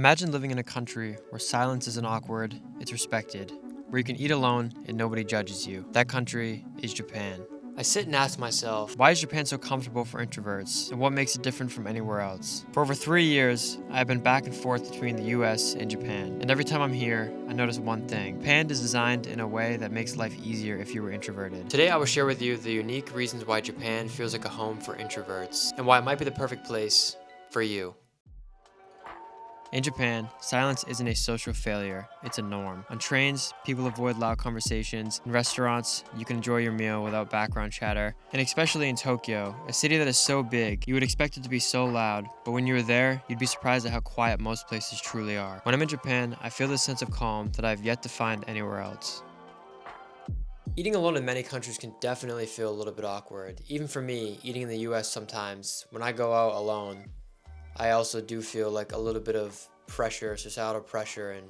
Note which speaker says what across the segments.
Speaker 1: Imagine living in a country where silence isn't awkward, it's respected, where you can eat alone and nobody judges you. That country is Japan. I sit and ask myself, why is Japan so comfortable for introverts, and what makes it different from anywhere else? For over 3 years, I have been back and forth between the US and Japan, and every time I'm here, I notice one thing. Japan is designed in a way that makes life easier if you were introverted. Today I will share with you the unique reasons why Japan feels like a home for introverts, and why it might be the perfect place for you. In Japan, silence isn't a social failure, it's a norm. On trains, people avoid loud conversations. In restaurants, you can enjoy your meal without background chatter. And especially in Tokyo, a city that is so big, you would expect it to be so loud, but when you're there, you'd be surprised at how quiet most places truly are. When I'm in Japan, I feel this sense of calm that I've yet to find anywhere else. Eating alone in many countries can definitely feel a little bit awkward. Even for me, eating in the US sometimes, when I go out alone, I also do feel like a little bit of pressure, societal pressure, and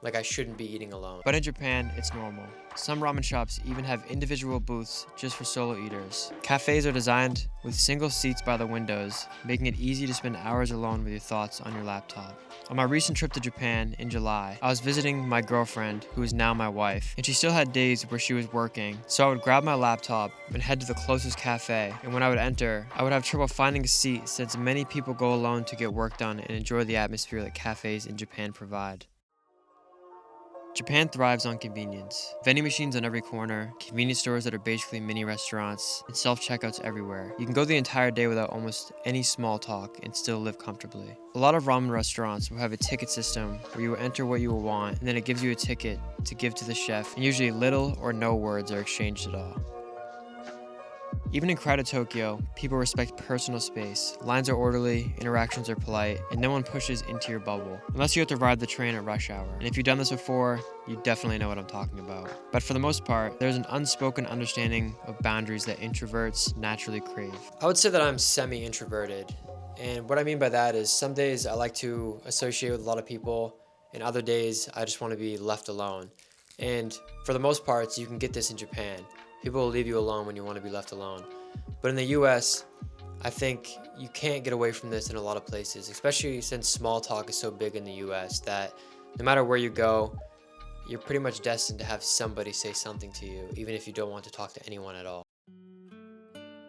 Speaker 1: like I shouldn't be eating alone. But in Japan, it's normal. Some ramen shops even have individual booths just for solo eaters. Cafes are designed with single seats by the windows, making it easy to spend hours alone with your thoughts on your laptop. On my recent trip to Japan in July, I was visiting my girlfriend, who is now my wife, and she still had days where she was working, so I would grab my laptop and head to the closest cafe, and when I would enter, I would have trouble finding a seat since many people go alone to get work done and enjoy the atmosphere that cafes in Japan provide. Japan thrives on convenience. Vending machines on every corner, convenience stores that are basically mini restaurants, and self-checkouts everywhere. You can go the entire day without almost any small talk and still live comfortably. A lot of ramen restaurants will have a ticket system where you will enter what you will want, and then it gives you a ticket to give to the chef, and usually little or no words are exchanged at all. Even in crowded Tokyo, people respect personal space. Lines are orderly, interactions are polite, and no one pushes into your bubble, unless you have to ride the train at rush hour. And if you've done this before, you definitely know what I'm talking about. But for the most part, there's an unspoken understanding of boundaries that introverts naturally crave. I would say that I'm semi-introverted, and what I mean by that is some days I like to associate with a lot of people, and other days I just want to be left alone. And for the most part, you can get this in Japan. People will leave you alone when you want to be left alone. But in the US, I think you can't get away from this in a lot of places, especially since small talk is so big in the US that no matter where you go, you're pretty much destined to have somebody say something to you, even if you don't want to talk to anyone at all.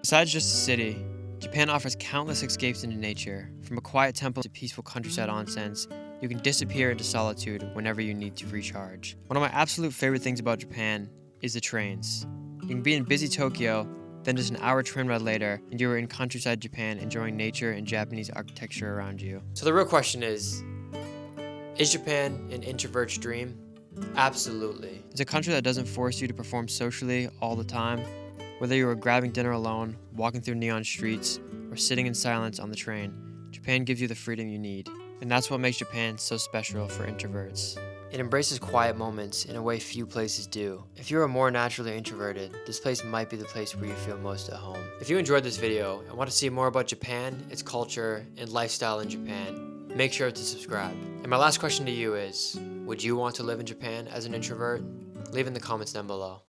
Speaker 1: Besides just a city, Japan offers countless escapes into nature. From a quiet temple to peaceful countryside onsens, you can disappear into solitude whenever you need to recharge. One of my absolute favorite things about Japan is the trains. You can be in busy Tokyo, then just an hour train ride later, and you are in countryside Japan enjoying nature and Japanese architecture around you. So the real question is Japan an introvert's dream? Absolutely. It's a country that doesn't force you to perform socially all the time. Whether you are grabbing dinner alone, walking through neon streets, or sitting in silence on the train, Japan gives you the freedom you need. And that's what makes Japan so special for introverts. It embraces quiet moments in a way few places do. If you are more naturally introverted, this place might be the place where you feel most at home. If you enjoyed this video and want to see more about Japan, its culture, and lifestyle in Japan, make sure to subscribe. And my last question to you is, would you want to live in Japan as an introvert? Leave in the comments down below.